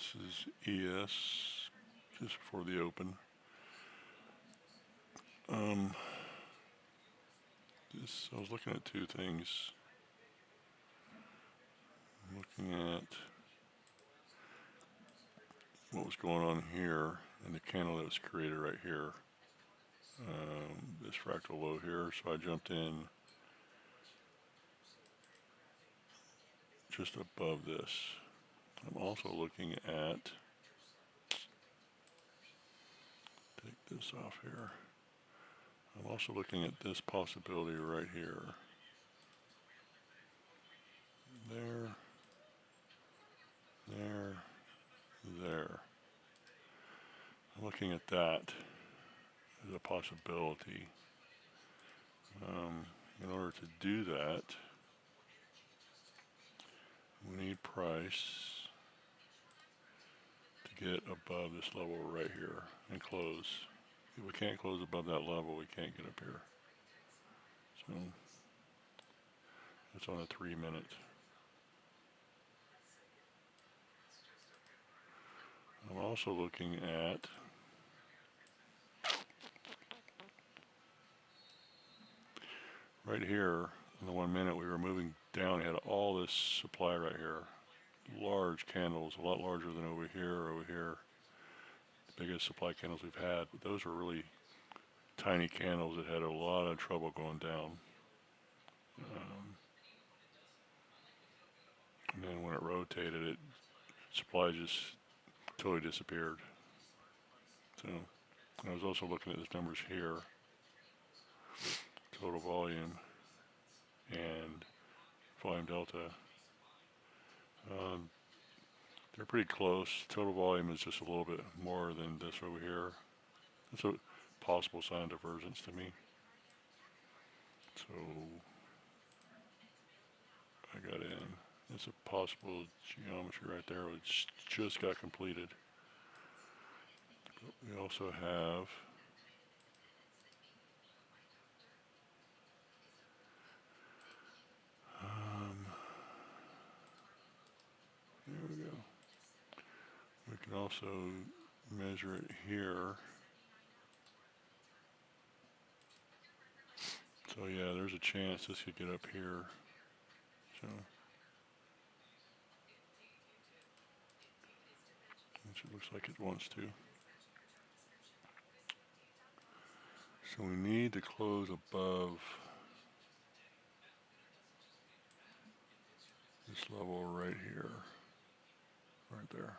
This is ES, just before the open. I was looking at two things. I'm looking at what was going on here and the candle that was created right here. This fractal low here, so I jumped in just above this. I'm also looking at, take this off here. I'm also looking at this possibility right here. There, there. I'm looking at that as a possibility. In order to do that, we need price to get above this level right here and close. If we can't close above that level, we can't get up here. So that's on a 3 minute. I'm also looking at right here in the 1 minute. We were moving down. We had all this supply right here, large candles, a lot larger than over here, the biggest supply candles we've had. But those were really tiny candles that had a lot of trouble going down. And then when it rotated, supply just totally disappeared. So I was also looking at these numbers here, total volume and volume delta. They're pretty close. Total volume is just a little bit more than this over here. That's a possible sign of divergence to me. So I got in. It's a possible geometry right there, which just got completed. But we also have there we go. We can also measure it here. So yeah, there's a chance this could get up here. So which it looks like it wants to. So we need to close above this level right here, right there.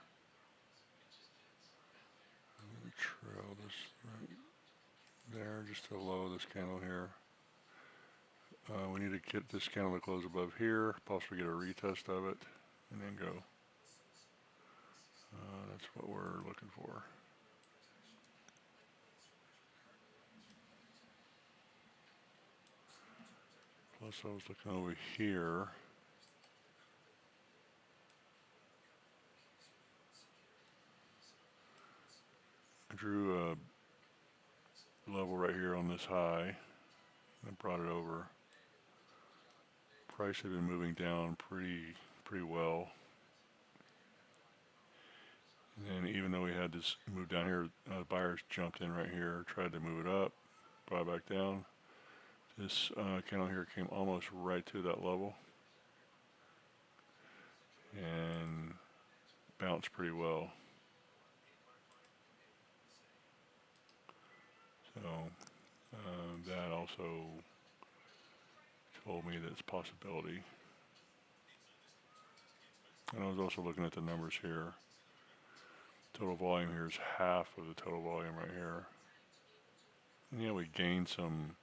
I'm going to trail this right there, just to low this candle here. We need to get this candle to close above here, possibly get a retest of it, and then go. That's what we're looking for. Plus I was looking over here. I drew a level right here on this high and brought it over. Price had been moving down pretty well. And even though we had this move down here, buyers jumped in right here, tried to move it up, brought it back down. This candle here came almost right to that level and bounced pretty well. So that also told me that it's a possibility. And I was also looking at the numbers here. Total volume here is half of the total volume right here. And yeah, we gained some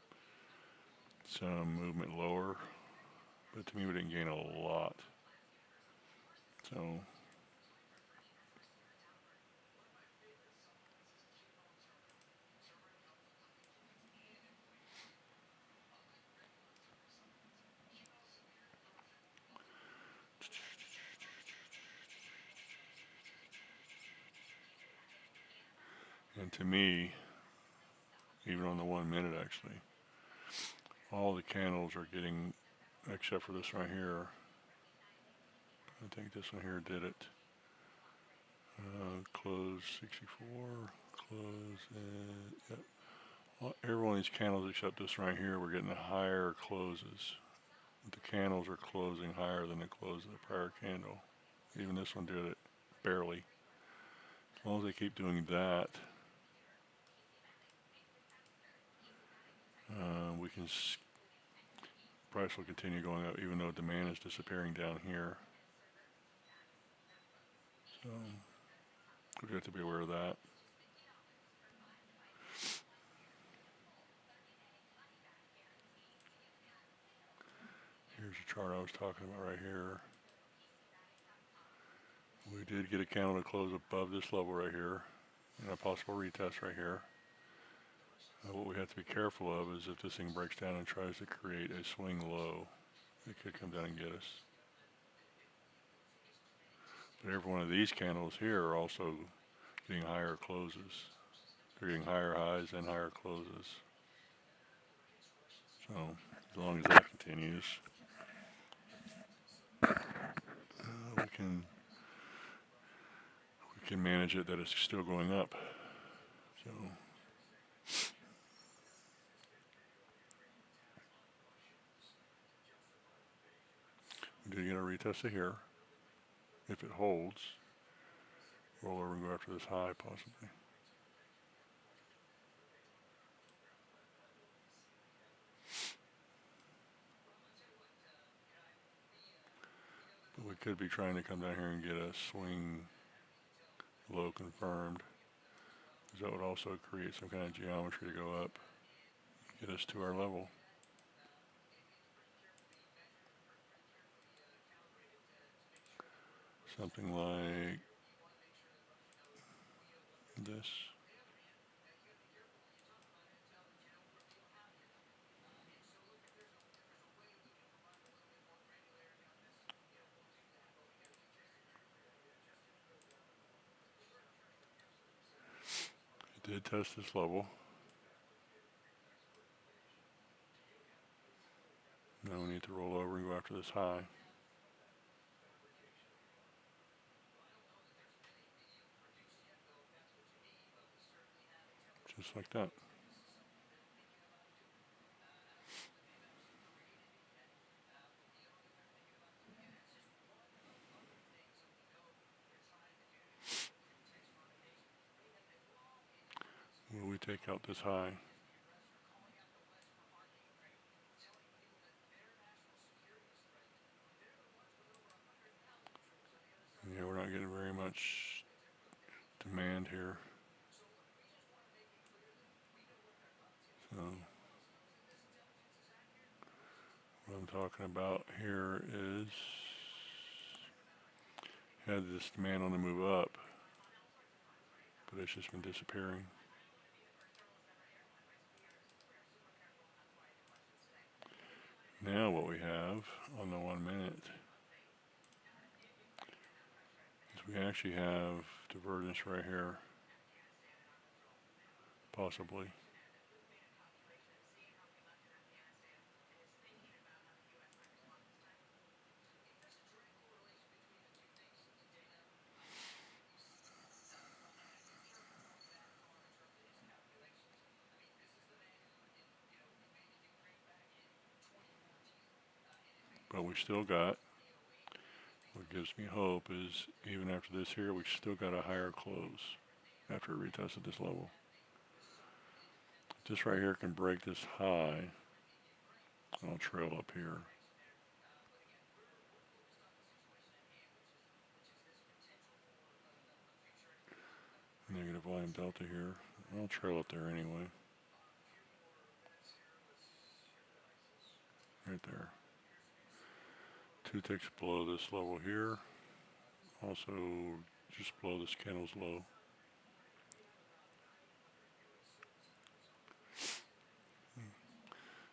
movement lower, but to me we didn't gain a lot. So and to me, even on the 1 minute actually, all the candles are getting, except for this right here. I think this one here did it. Close 64, close, and yep. Well, every one of these candles except this right here, we're getting higher closes. The candles are closing higher than the close of the prior candle. Even this one did it barely. As long as they keep doing that, we can, price will continue going up even though demand is disappearing down here. So we have to be aware of that. Here's the chart I was talking about right here. We did get a candle to close above this level right here, and a possible retest right here. What we have to be careful of is if this thing breaks down and tries to create a swing low, it could come down and get us. But every one of these candles here are also getting higher closes. They're getting higher highs and higher closes. So as long as that continues, we can manage it that it's still going up. So we did get a retest of here. If it holds, roll over and go after this high possibly. But we could be trying to come down here and get a swing low confirmed, because that would also create some kind of geometry to go up, get us to our level. Something like this. It did test this level. Now we need to roll over and go after this high. Just like that. Will we take out this high? Yeah, we're not getting very much demand here. So what I'm talking about here is had this demand on the move up, but it's just been disappearing. Now what we have on the 1 minute is we actually have divergence right here, possibly. But we still got, what gives me hope is even after this here, we still got a higher close after it retested this level. This right here can break this high, I'll trail up here. Negative volume delta here. I'll trail up there anyway. Right there. 2 ticks below this level here. Also just below this candle's low.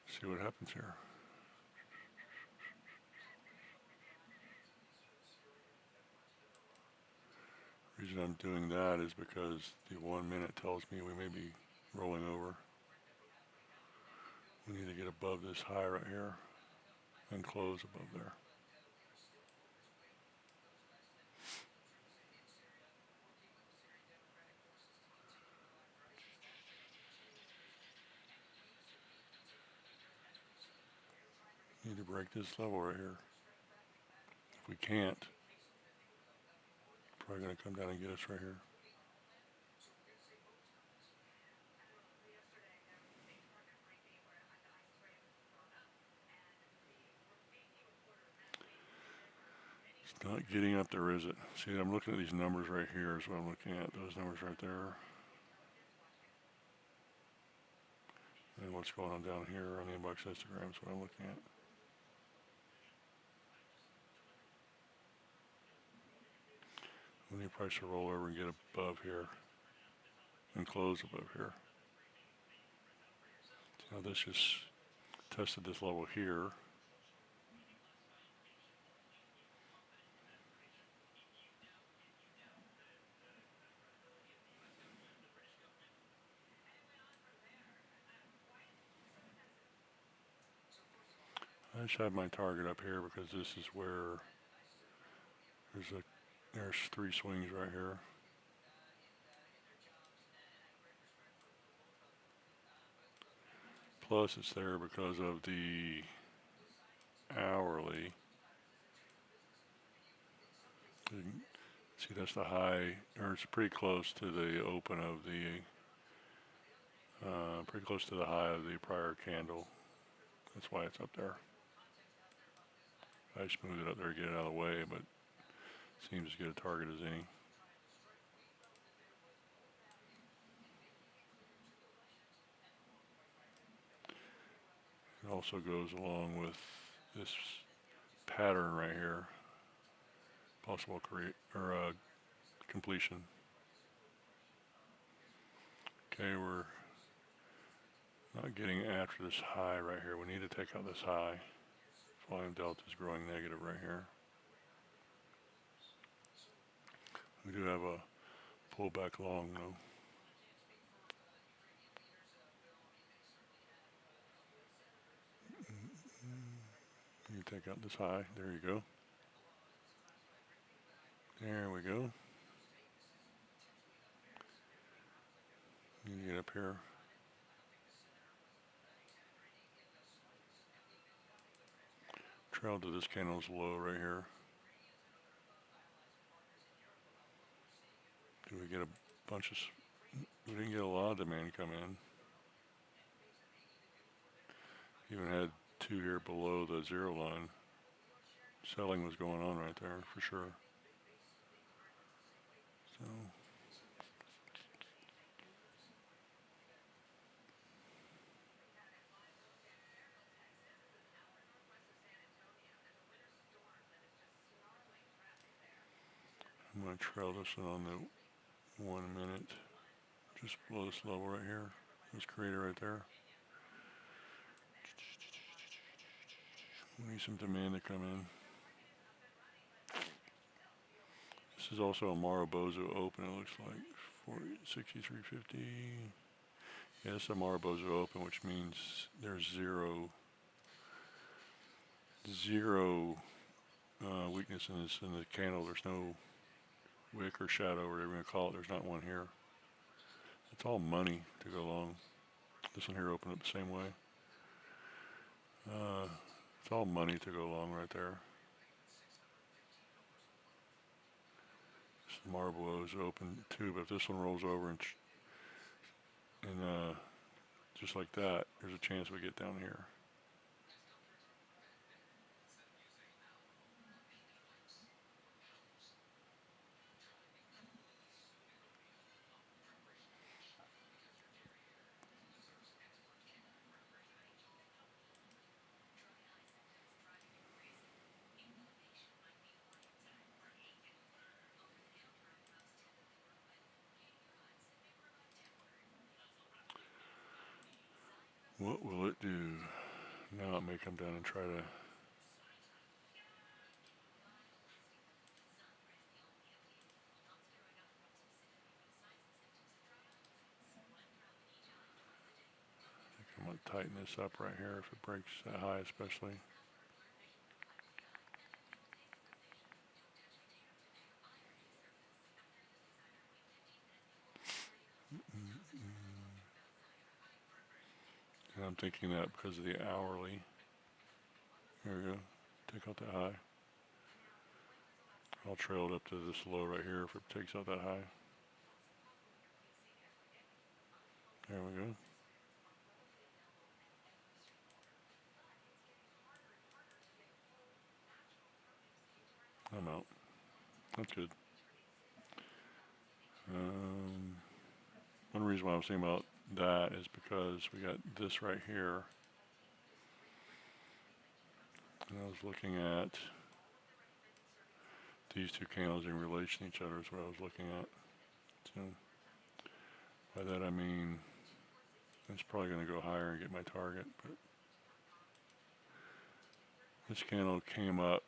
See what happens here. The reason I'm doing that is because the 1 minute tells me we may be rolling over. We need to get above this high right here and close above there. to break this level right here. If we can't, probably going to come down and get us right here. It's not getting up there, is it? See, I'm looking at these numbers right here is what I'm looking at. Those numbers right there. And what's going on down here on the inbox histogram is what I'm looking at. We need price to roll over and get above here and close above here. Now this just tested this level here. I just have my target up here because this is where there's 3 swings right here. Plus it's there because of the hourly. You can see that's the high, or it's pretty close to the open of the, pretty close to the high of the prior candle. That's why it's up there. I just moved it up there to get it out of the way, but seems as good a target as any. It also goes along with this pattern right here, possible completion. Okay, we're not getting after this high right here. We need to take out this high. Volume delta is growing negative right here. We do have a pullback long though. You take out this high. There you go. There we go. You get up here. Trail to this candle's low right here. Do we get a bunch of... We didn't get a lot of demand come in. Even had 2 here below the 0 line. Selling was going on right there for sure. So... I'm going to trail this one on the 1 minute, just below this level right here, this creator right there. We need some demand to come in. This is also a Marubozu open, it looks like, 63.50. Yeah, this is a Marubozu open, which means there's zero weakness in the candle. There's no wick or shadow, whatever you're going to call it. There's not one here. It's all money to go long. This one here opened up the same way. It's all money to go long right there. This marble is open too, but if this one rolls over and just like that, there's a chance we get down here. What will it do? Now it may come down and try to... I'm going to tighten this up right here if it breaks that high especially. And I'm thinking that because of the hourly. There we go. Take out that high. I'll trail it up to this low right here if it takes out that high. There we go. I'm out. That's good. One reason why I was thinking about that is because we got this right here. And I was looking at these two candles in relation to each other is what I was looking at. So by that I mean it's probably going to go higher and get my target, but this candle came up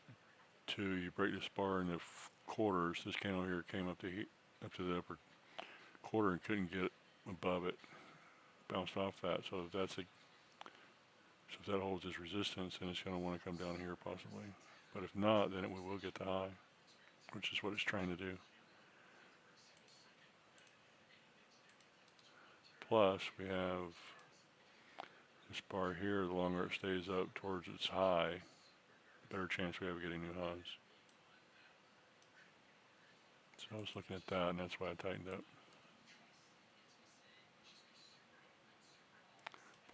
to, you break this bar into quarters. This candle here came up to the upper quarter and couldn't get above it, bounced off that. So if that holds its resistance, then it's going to want to come down here possibly. But if not, then we will get the high, which is what it's trying to do. Plus, we have this bar here. The longer it stays up towards its high, the better chance we have of getting new highs. So I was looking at that, and that's why I tightened up.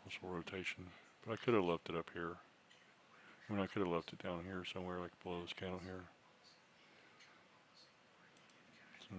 Possible rotation. But I could have left it up here. I mean, I could have left it down here somewhere, like below this candle here. So